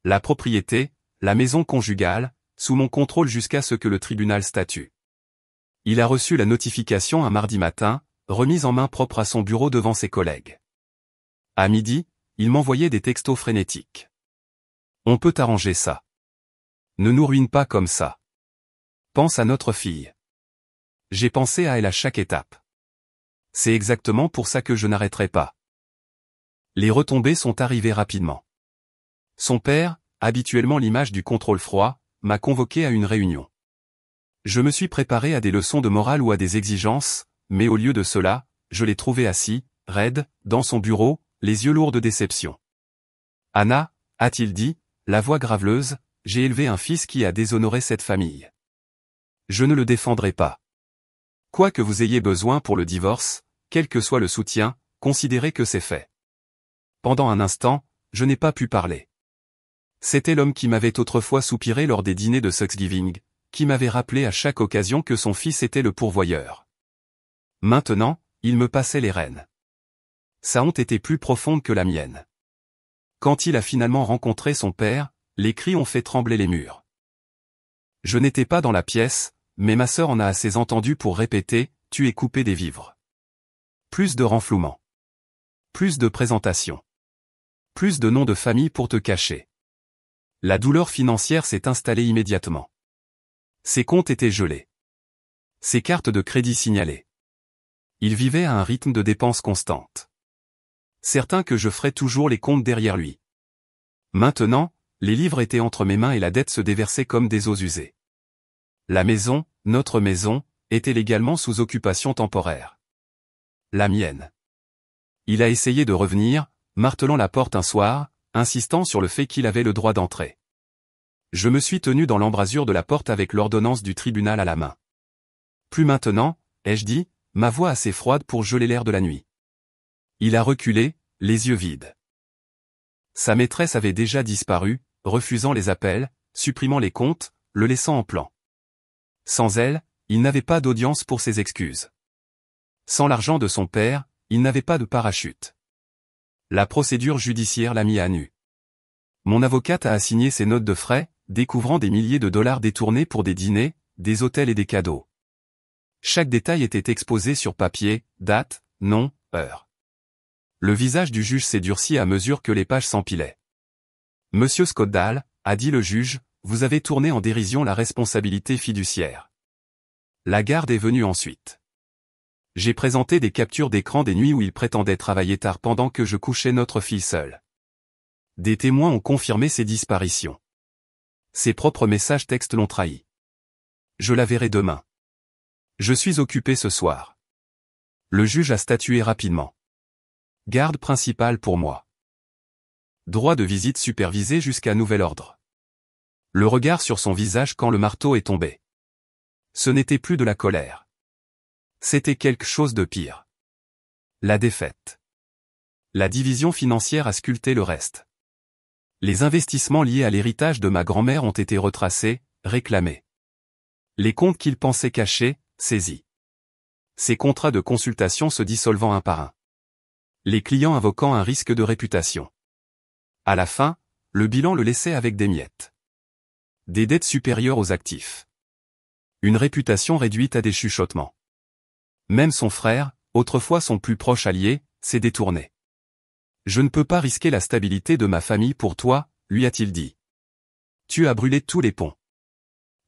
La propriété, la maison conjugale, sous mon contrôle jusqu'à ce que le tribunal statue. Il a reçu la notification un mardi matin, remise en main propre à son bureau devant ses collègues. À midi, il m'envoyait des textos frénétiques. On peut arranger ça. Ne nous ruine pas comme ça. Pense à notre fille. J'ai pensé à elle à chaque étape. C'est exactement pour ça que je n'arrêterai pas. Les retombées sont arrivées rapidement. Son père, habituellement l'image du contrôle froid, m'a convoqué à une réunion. Je me suis préparé à des leçons de morale ou à des exigences, mais au lieu de cela, je l'ai trouvé assis, raide, dans son bureau, les yeux lourds de déception. « Anna, a-t-il dit, la voix graveleuse, j'ai élevé un fils qui a déshonoré cette famille. Je ne le défendrai pas. Quoi que vous ayez besoin pour le divorce, quel que soit le soutien, considérez que c'est fait. » Pendant un instant, je n'ai pas pu parler. C'était l'homme qui m'avait autrefois soupiré lors des dîners de Thanksgiving, qui m'avait rappelé à chaque occasion que son fils était le pourvoyeur. Maintenant, il me passait les rênes. Sa honte était plus profonde que la mienne. Quand il a finalement rencontré son père, les cris ont fait trembler les murs. Je n'étais pas dans la pièce, mais ma sœur en a assez entendu pour répéter « Tu es coupé des vivres ». Plus de renflouement. Plus de présentations. Plus de noms de famille pour te cacher. La douleur financière s'est installée immédiatement. Ses comptes étaient gelés. Ses cartes de crédit signalées. Il vivait à un rythme de dépenses constantes. Certain que je ferais toujours les comptes derrière lui. Maintenant, les livres étaient entre mes mains et la dette se déversait comme des eaux usées. La maison, notre maison, était légalement sous occupation temporaire. La mienne. Il a essayé de revenir, martelant la porte un soir, insistant sur le fait qu'il avait le droit d'entrer. Je me suis tenu dans l'embrasure de la porte avec l'ordonnance du tribunal à la main. Plus maintenant, ai-je dit, ma voix assez froide pour geler l'air de la nuit. Il a reculé, les yeux vides. Sa maîtresse avait déjà disparu, refusant les appels, supprimant les comptes, le laissant en plan. Sans elle, il n'avait pas d'audience pour ses excuses. Sans l'argent de son père, il n'avait pas de parachute. La procédure judiciaire l'a mis à nu. Mon avocate a assigné ses notes de frais, découvrant des milliers de dollars détournés pour des dîners, des hôtels et des cadeaux. Chaque détail était exposé sur papier, date, nom, heure. Le visage du juge s'est durci à mesure que les pages s'empilaient. « Monsieur Scott-Dahl, a dit le juge, vous avez tourné en dérision la responsabilité fiduciaire. » La garde est venue ensuite. J'ai présenté des captures d'écran des nuits où il prétendait travailler tard pendant que je couchais notre fille seule. Des témoins ont confirmé ses disparitions. Ses propres messages textes l'ont trahi. Je la verrai demain. Je suis occupé ce soir. Le juge a statué rapidement. Garde principale pour moi. Droit de visite supervisé jusqu'à nouvel ordre. Le regard sur son visage quand le marteau est tombé. Ce n'était plus de la colère. C'était quelque chose de pire. La défaite. La division financière a sculpté le reste. Les investissements liés à l'héritage de ma grand-mère ont été retracés, réclamés. Les comptes qu'il pensait cachés, saisis. Ses contrats de consultation se dissolvant un par un. Les clients invoquant un risque de réputation. À la fin, le bilan le laissait avec des miettes. Des dettes supérieures aux actifs. Une réputation réduite à des chuchotements. Même son frère, autrefois son plus proche allié, s'est détourné. Je ne peux pas risquer la stabilité de ma famille pour toi, lui a-t-il dit. Tu as brûlé tous les ponts.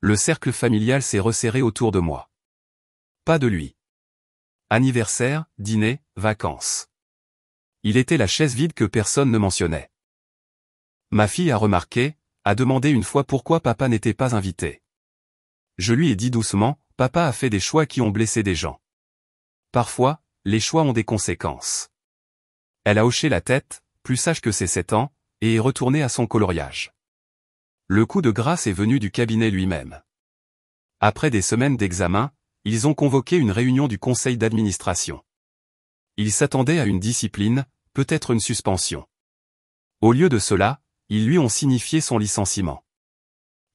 Le cercle familial s'est resserré autour de moi. Pas de lui. Anniversaire, dîner, vacances. Il était la chaise vide que personne ne mentionnait. Ma fille a remarqué, a demandé une fois pourquoi papa n'était pas invité. Je lui ai dit doucement, papa a fait des choix qui ont blessé des gens. Parfois, les choix ont des conséquences. Elle a hoché la tête, plus sage que ses 7 ans, et est retournée à son coloriage. Le coup de grâce est venu du cabinet lui-même. Après des semaines d'examen, ils ont convoqué une réunion du conseil d'administration. Ils s'attendaient à une discipline, peut-être une suspension. Au lieu de cela, ils lui ont signifié son licenciement.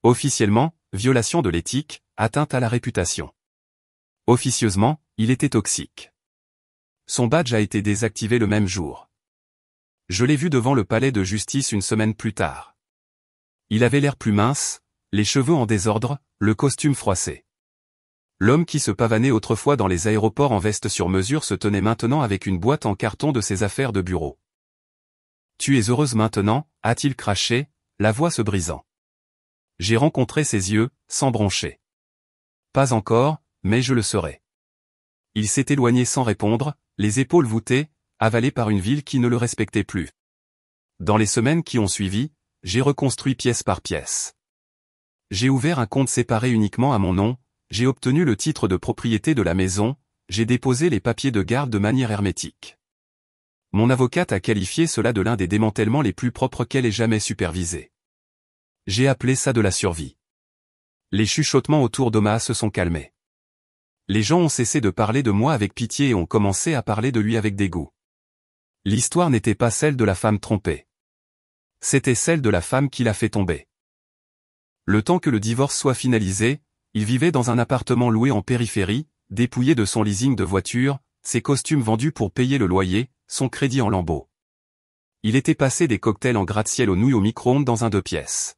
Officiellement, violation de l'éthique, atteinte à la réputation. Officieusement, il était toxique. Son badge a été désactivé le même jour. Je l'ai vu devant le palais de justice une semaine plus tard. Il avait l'air plus mince, les cheveux en désordre, le costume froissé. L'homme qui se pavanait autrefois dans les aéroports en veste sur mesure se tenait maintenant avec une boîte en carton de ses affaires de bureau. « Tu es heureuse maintenant » a-t-il craché, la voix se brisant. J'ai rencontré ses yeux, sans broncher. Pas encore, mais je le serai. Il s'est éloigné sans répondre, les épaules voûtées, avalé par une ville qui ne le respectait plus. Dans les semaines qui ont suivi, j'ai reconstruit pièce par pièce. J'ai ouvert un compte séparé uniquement à mon nom, j'ai obtenu le titre de propriété de la maison, j'ai déposé les papiers de garde de manière hermétique. Mon avocate a qualifié cela de l'un des démantèlements les plus propres qu'elle ait jamais supervisés. J'ai appelé ça de la survie. Les chuchotements autour d'Oma se sont calmés. Les gens ont cessé de parler de moi avec pitié et ont commencé à parler de lui avec dégoût. L'histoire n'était pas celle de la femme trompée. C'était celle de la femme qui l'a fait tomber. Le temps que le divorce soit finalisé, il vivait dans un appartement loué en périphérie, dépouillé de son leasing de voiture, ses costumes vendus pour payer le loyer, son crédit en lambeaux. Il était passé des cocktails en gratte-ciel aux nouilles au micro-ondes dans un 2 pièces.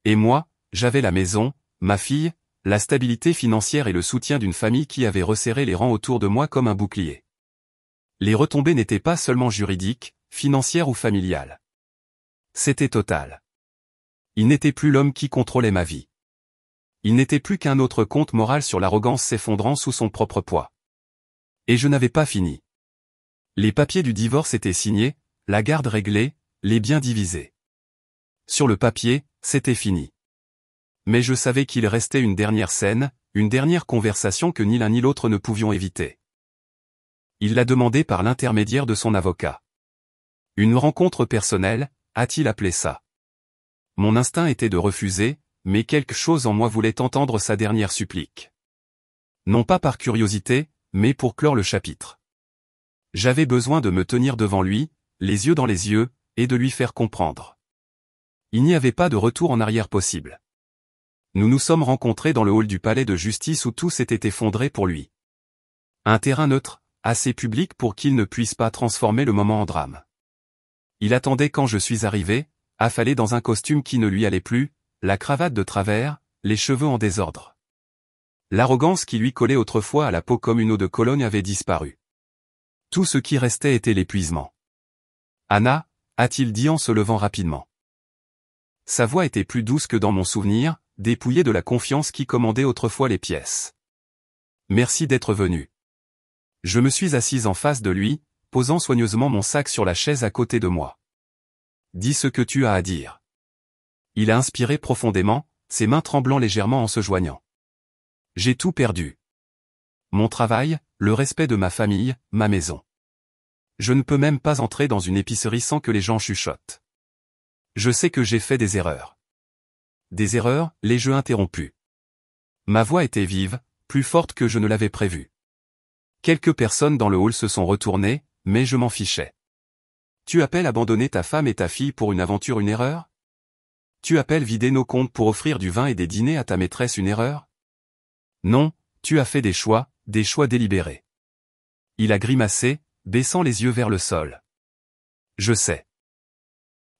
Et moi, j'avais la maison, ma fille, la stabilité financière et le soutien d'une famille qui avait resserré les rangs autour de moi comme un bouclier. Les retombées n'étaient pas seulement juridiques, financières ou familiales. C'était total. Il n'était plus l'homme qui contrôlait ma vie. Il n'était plus qu'un autre conte moral sur l'arrogance s'effondrant sous son propre poids. Et je n'avais pas fini. Les papiers du divorce étaient signés, la garde réglée, les biens divisés. Sur le papier, c'était fini. Mais je savais qu'il restait une dernière scène, une dernière conversation que ni l'un ni l'autre ne pouvions éviter. Il l'a demandé par l'intermédiaire de son avocat. Une rencontre personnelle, a-t-il appelé ça. Mon instinct était de refuser, mais quelque chose en moi voulait entendre sa dernière supplique. Non pas par curiosité, mais pour clore le chapitre. J'avais besoin de me tenir devant lui, les yeux dans les yeux, et de lui faire comprendre. Il n'y avait pas de retour en arrière possible. Nous nous sommes rencontrés dans le hall du palais de justice où tout s'était effondré pour lui. Un terrain neutre, assez public pour qu'il ne puisse pas transformer le moment en drame. Il attendait quand je suis arrivé, affalé dans un costume qui ne lui allait plus, la cravate de travers, les cheveux en désordre. L'arrogance qui lui collait autrefois à la peau comme une eau de Cologne avait disparu. Tout ce qui restait était l'épuisement. « Anna » a-t-il dit en se levant rapidement. Sa voix était plus douce que dans mon souvenir, dépouillée de la confiance qui commandait autrefois les pièces. « Merci d'être venu. » Je me suis assise en face de lui, posant soigneusement mon sac sur la chaise à côté de moi. « Dis ce que tu as à dire. » Il a inspiré profondément, ses mains tremblant légèrement en se joignant. « J'ai tout perdu. Mon travail, le respect de ma famille, ma maison. Je ne peux même pas entrer dans une épicerie sans que les gens chuchotent. Je sais que j'ai fait des erreurs. Des erreurs, les jeux interrompus. Ma voix était vive, plus forte que je ne l'avais prévu. Quelques personnes dans le hall se sont retournées, mais je m'en fichais. Tu appelles abandonner ta femme et ta fille pour une aventure une erreur? Tu appelles vider nos comptes pour offrir du vin et des dîners à ta maîtresse une erreur? Non, tu as fait des choix délibérés. Il a grimacé, baissant les yeux vers le sol. Je sais.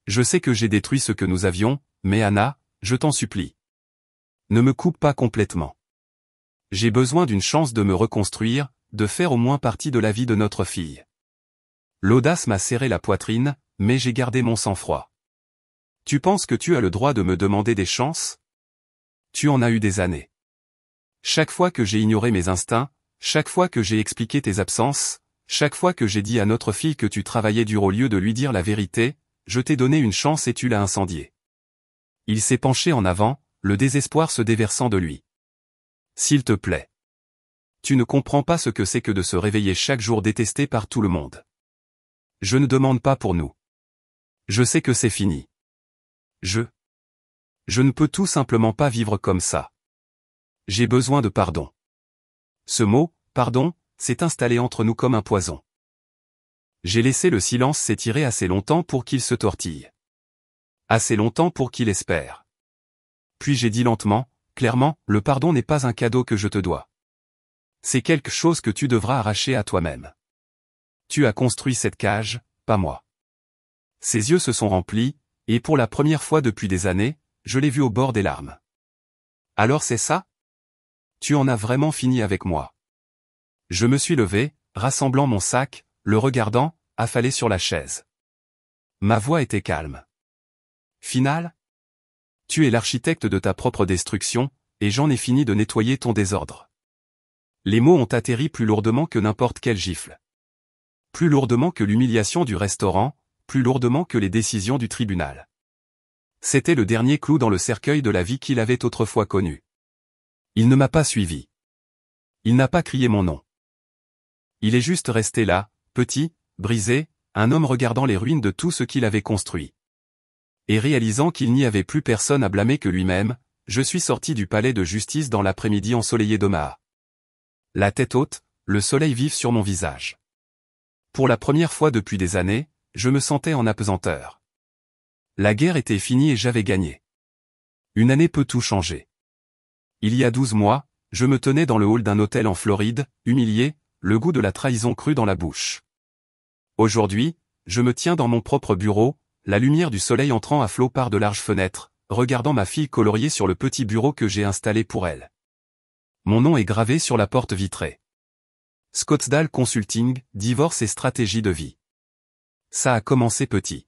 Je sais que j'ai détruit ce que nous avions, mais Anna, je t'en supplie. Ne me coupe pas complètement. J'ai besoin d'une chance de me reconstruire, de faire au moins partie de la vie de notre fille. L'audace m'a serré la poitrine, mais j'ai gardé mon sang-froid. Tu penses que tu as le droit de me demander des chances? Tu en as eu des années. Chaque fois que j'ai ignoré mes instincts, chaque fois que j'ai expliqué tes absences, chaque fois que j'ai dit à notre fille que tu travaillais dur au lieu de lui dire la vérité, je t'ai donné une chance et tu l'as incendiée. Il s'est penché en avant, le désespoir se déversant de lui. S'il te plaît. Tu ne comprends pas ce que c'est que de se réveiller chaque jour détesté par tout le monde. Je ne demande pas pour nous. Je sais que c'est fini. Je ne peux tout simplement pas vivre comme ça. J'ai besoin de pardon. Ce mot, pardon, s'est installé entre nous comme un poison. J'ai laissé le silence s'étirer assez longtemps pour qu'il se tortille. Assez longtemps pour qu'il espère. Puis j'ai dit lentement, clairement, le pardon n'est pas un cadeau que je te dois. C'est quelque chose que tu devras arracher à toi-même. Tu as construit cette cage, pas moi. Ses yeux se sont remplis, et pour la première fois depuis des années, je l'ai vu au bord des larmes. Alors c'est ça? Tu en as vraiment fini avec moi. Je me suis levé, rassemblant mon sac, le regardant, affalé sur la chaise. Ma voix était calme. Final? Tu es l'architecte de ta propre destruction, et j'en ai fini de nettoyer ton désordre. Les mots ont atterri plus lourdement que n'importe quelle gifle. Plus lourdement que l'humiliation du restaurant, plus lourdement que les décisions du tribunal. C'était le dernier clou dans le cercueil de la vie qu'il avait autrefois connue. Il ne m'a pas suivi. Il n'a pas crié mon nom. Il est juste resté là, petit, brisé, un homme regardant les ruines de tout ce qu'il avait construit. Et réalisant qu'il n'y avait plus personne à blâmer que lui-même, je suis sorti du palais de justice dans l'après-midi ensoleillé d'Omaha. La tête haute, le soleil vif sur mon visage. Pour la première fois depuis des années, je me sentais en apesanteur. La guerre était finie et j'avais gagné. Une année peut tout changer. Il y a 12 mois, je me tenais dans le hall d'un hôtel en Floride, humilié, le goût de la trahison cru dans la bouche. Aujourd'hui, je me tiens dans mon propre bureau, la lumière du soleil entrant à flot par de larges fenêtres, regardant ma fille coloriée sur le petit bureau que j'ai installé pour elle. Mon nom est gravé sur la porte vitrée. Scottsdale Consulting, divorce et stratégie de vie. Ça a commencé petit.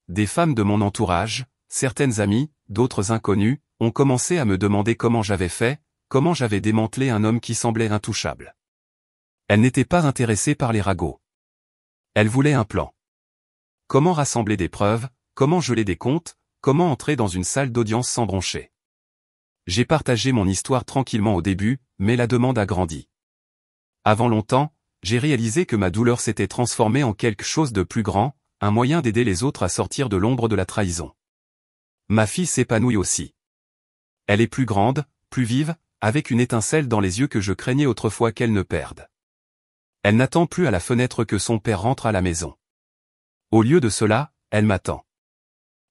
Des femmes de mon entourage, certaines amies, d'autres inconnues, ont commencé à me demander comment j'avais fait, comment j'avais démantelé un homme qui semblait intouchable. Elles n'étaient pas intéressées par les ragots. Elles voulaient un plan. Comment rassembler des preuves, comment geler des comptes, comment entrer dans une salle d'audience sans broncher. J'ai partagé mon histoire tranquillement au début, mais la demande a grandi. Avant longtemps, j'ai réalisé que ma douleur s'était transformée en quelque chose de plus grand, un moyen d'aider les autres à sortir de l'ombre de la trahison. Ma fille s'épanouit aussi. Elle est plus grande, plus vive, avec une étincelle dans les yeux que je craignais autrefois qu'elle ne perde. Elle n'attend plus à la fenêtre que son père rentre à la maison. Au lieu de cela, elle m'attend.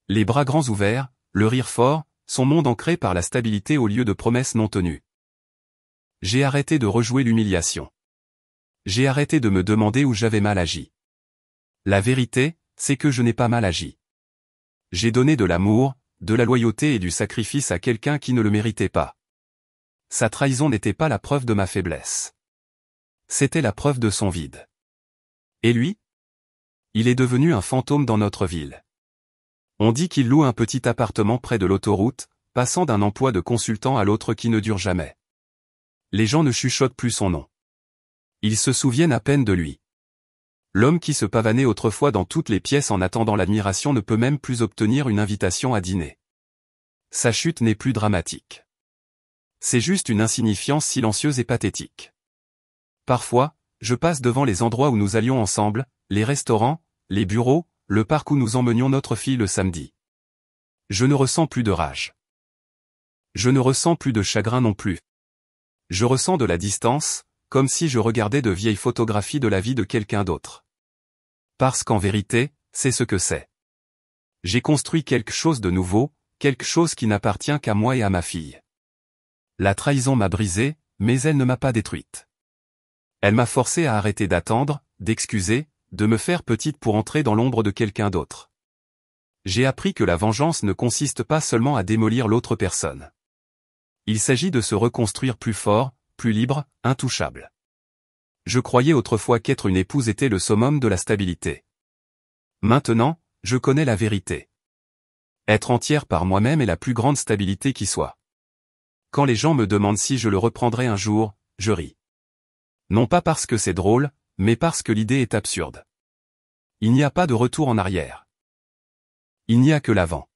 Les bras grands ouverts, le rire fort, son monde ancré par la stabilité au lieu de promesses non tenues. J'ai arrêté de rejouer l'humiliation. J'ai arrêté de me demander où j'avais mal agi. La vérité, c'est que je n'ai pas mal agi. J'ai donné de l'amour, de la loyauté et du sacrifice à quelqu'un qui ne le méritait pas. Sa trahison n'était pas la preuve de ma faiblesse. C'était la preuve de son vide. Et lui? Il est devenu un fantôme dans notre ville. On dit qu'il loue un petit appartement près de l'autoroute, passant d'un emploi de consultant à l'autre qui ne dure jamais. Les gens ne chuchotent plus son nom. Ils se souviennent à peine de lui. L'homme qui se pavanait autrefois dans toutes les pièces en attendant l'admiration ne peut même plus obtenir une invitation à dîner. Sa chute n'est plus dramatique. C'est juste une insignifiance silencieuse et pathétique. Parfois, je passe devant les endroits où nous allions ensemble, les restaurants, les bureaux, le parc où nous emmenions notre fille le samedi. Je ne ressens plus de rage. Je ne ressens plus de chagrin non plus. Je ressens de la distance, comme si je regardais de vieilles photographies de la vie de quelqu'un d'autre. Parce qu'en vérité, c'est ce que c'est. J'ai construit quelque chose de nouveau, quelque chose qui n'appartient qu'à moi et à ma fille. La trahison m'a brisée, mais elle ne m'a pas détruite. Elle m'a forcé à arrêter d'attendre, d'excuser, de me faire petite pour entrer dans l'ombre de quelqu'un d'autre. J'ai appris que la vengeance ne consiste pas seulement à démolir l'autre personne. Il s'agit de se reconstruire plus fort, plus libre, intouchable. Je croyais autrefois qu'être une épouse était le summum de la stabilité. Maintenant, je connais la vérité. Être entière par moi-même est la plus grande stabilité qui soit. Quand les gens me demandent si je le reprendrai un jour, je ris. Non pas parce que c'est drôle, mais parce que l'idée est absurde. Il n'y a pas de retour en arrière. Il n'y a que l'avant.